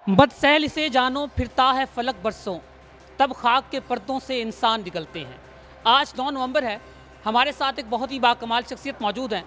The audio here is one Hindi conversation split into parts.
बदसैल से जानो फिरता है फलक बरसों, तब खाक के पर्दों से इंसान निकलते हैं। आज 9 नवंबर है। हमारे साथ एक बहुत ही बाकमाल शख्सियत मौजूद हैं।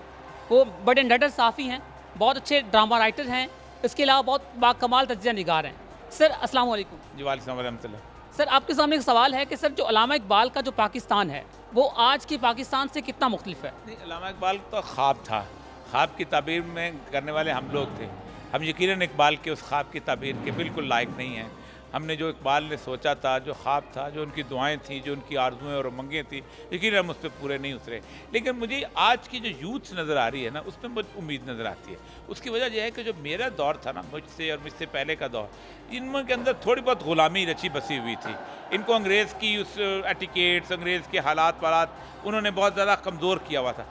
वो बड़े निडर साफ़ी हैं, बहुत अच्छे ड्रामा राइटर हैं, इसके अलावा बहुत बाकमाल तजिया निगार हैं। सर अस्सलाम वालेकुम। जी वालेकुम रहमतुल्लाह। सर आपके सामने एक सवाल है कि सर जो अल्लामा इकबाल का जो पाकिस्तान है वो आज के पाकिस्तान से कितना मुख्तलिफ है? नहीं, अल्लामा इकबाल तो ख्वाब था। ख्वाब की ताबीर में करने वाले हम लोग थे। हम यकीनन इकबाल के उस ख्वाब की ताबीर के बिल्कुल लायक नहीं हैं। हमने जो इकबाल ने सोचा था, जो ख्वाब था, जो उनकी दुआएं थी, जो उनकी आरजुएं और उमंगें थी, यकीनन हम उस पर पूरे नहीं उतरे। लेकिन मुझे आज की जो यूथ नज़र आ रही है ना, उसमें मुझे उम्मीद नज़र आती है। उसकी वजह यह है कि जो मेरा दौर था ना, मुझसे और मुझसे पहले का दौर, इनमें के अंदर थोड़ी बहुत ग़ुलामी रची बसी हुई थी। इनको अंग्रेज़ की उस एटिकेट्स, अंग्रेज़ के हालात वालात उन्होंने बहुत ज़्यादा कमज़ोर किया हुआ था।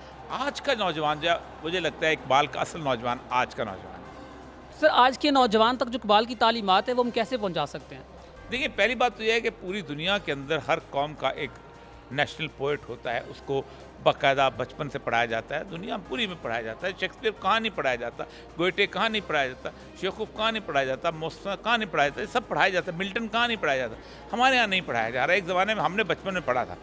आज का नौजवान जो मुझे लगता है इकबाल का असल नौजवान आज का नौजवान है। सर आज के नौजवान तक जो इकबाल की तालीमात है वो हम कैसे पहुँचा सकते हैं? देखिए, पहली बात तो यह है कि पूरी दुनिया के अंदर हर कौम का एक नेशनल पोएट होता है, उसको बाकायदा बचपन से पढ़ाया जाता है, दुनिया पूरी में पढ़ाया जाता है। शेक्सपियर कहाँ नहीं पढ़ाया जाता, गोएटे कहाँ नहीं पढ़ाया जाता, शेखूफ कहाँ नहीं पढ़ाया जाता, मोस्ता कहाँ नहीं पढ़ाया जाता, ये सब पढ़ाया जाता है। मिल्टन कहाँ नहीं पढ़ाया जाता, हमारे यहाँ नहीं पढ़ाया जा रहा है। एक ज़माने में हमने बचपन में पढ़ा था,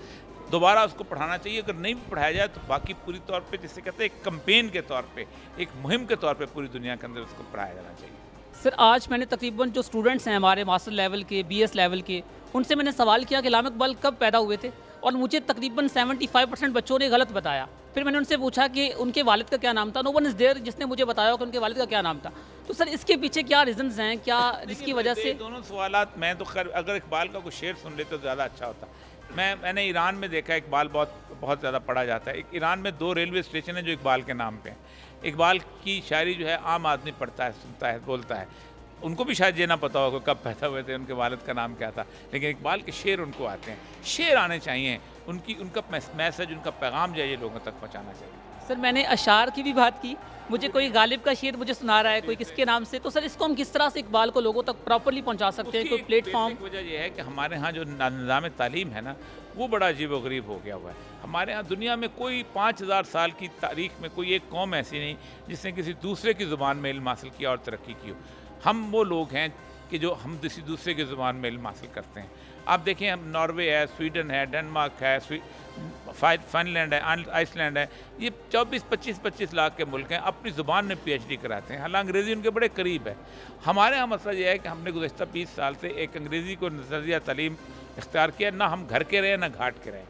दोबारा उसको पढ़ाना चाहिए। अगर नहीं पढ़ाया जाए तो बाकी पूरी तौर पे, जिसे कहते हैं एक कैंपेन के तौर पे, एक मुहिम के तौर पे पूरी दुनिया के अंदर उसको पढ़ाया जाना चाहिए। सर आज मैंने तकरीबन जो स्टूडेंट्स हैं हमारे मास्टर लेवल के, बीएस लेवल के, उनसे मैंने सवाल किया कि अल्लामा इकबाल कब पैदा हुए थे, और मुझे तकरीबन 75% बच्चों ने गलत बताया। फिर मैंने उनसे पूछा कि उनके वालिद का क्या नाम था। नो वन इज़ देयर जिसने मुझे बताया कि उनके वालिद का क्या नाम था। तो सर इसके पीछे क्या रीज़न्स हैं, क्या जिसकी वजह से? दोनों सवालात, मैं तो खैर अगर इकबाल का कोई शेर सुन लेते तो ज़्यादा अच्छा होता। मैंने ईरान में देखा इकबाल बहुत ज़्यादा पढ़ा जाता है। ईरान में 2 रेलवे स्टेशन हैं जो इकबाल के नाम पे हैं। इकबाल की शायरी जो है आम आदमी पढ़ता है, सुनता है, बोलता है। उनको भी शायद ये ना पता होगा कब पैदा हुए थे, उनके वालिद का नाम क्या था, लेकिन इकबाल के शेर उनको आते हैं। शेर आने चाहिए, उनका मैसेज, उनका पैगाम जो है ये लोगों तक पहुँचाना चाहिए। सर मैंने अशार की भी बात की, मुझे कोई गालिब का शेर मुझे सुना रहा है, कोई किसके नाम से, तो सर इसको हम किस तरह से इकबाल को लोगों तक प्रॉपर्ली पहुंचा सकते हैं? कोई प्लेटफॉर्म? वजह यह है कि हमारे यहाँ जो निज़ाम तालीम है ना, वो बड़ा अजीब-व-गरीब हो गया हुआ है। हमारे यहाँ दुनिया में कोई 5000 साल की तारीख में कोई एक कौम ऐसी नहीं जिसने किसी दूसरे की ज़ुबान में इल्म हासिल किया और तरक्की की हो। हम वो लोग हैं कि जो हम किसी दूसरे की ज़ुबान में इल्म हासिल करते हैं। आप देखें, हम नॉर्वे है, स्वीडन है, डेनमार्क है, फ़िनलैंड है, आइसलैंड है, ये 24-25 लाख के मुल्क हैं, अपनी ज़ुबान में पीएचडी कराते हैं। हालांकि अंग्रेज़ी उनके बड़े करीब है। हमारे यहाँ मसला ये है कि हमने गुज़श्ता 20 साल से एक अंग्रेज़ी को नज़रिया तालीम इख्तियार किया, ना हम घर के रहे ना घाट के रहे।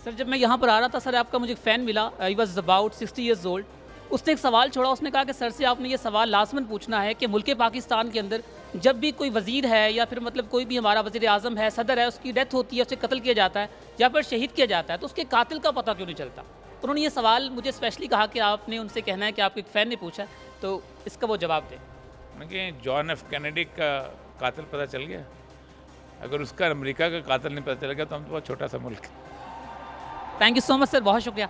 सर जब मैं यहाँ पर आ रहा था सर, आपका मुझे एक फ़ैन मिला, I was about 60 years old. उसने एक सवाल छोड़ा, उसने कहा कि सर से आपने ये सवाल लाजमन पूछना है कि मुल्क पाकिस्तान के अंदर जब भी कोई वज़ीर है या फिर मतलब कोई भी हमारा वज़ीर आज़म है, सदर है, उसकी डेथ होती है, उसे कत्ल किया जाता है या फिर शहीद किया जाता है, तो उसके कातिल का पता क्यों नहीं चलता? उन्होंने ये सवाल मुझे स्पेशली कहा कि आपने उनसे कहना है कि आपके एक फ़ैन ने पूछा, तो इसका वो जवाब दें। कि जॉन एफ कैनेडी का कातिल पता चल गया? अगर उसका अमेरिका का कातिल नहीं पता चल गया तो हम तो बहुत छोटा सा मुल्क है। Thank you so much sir, बहुत शुक्रिया।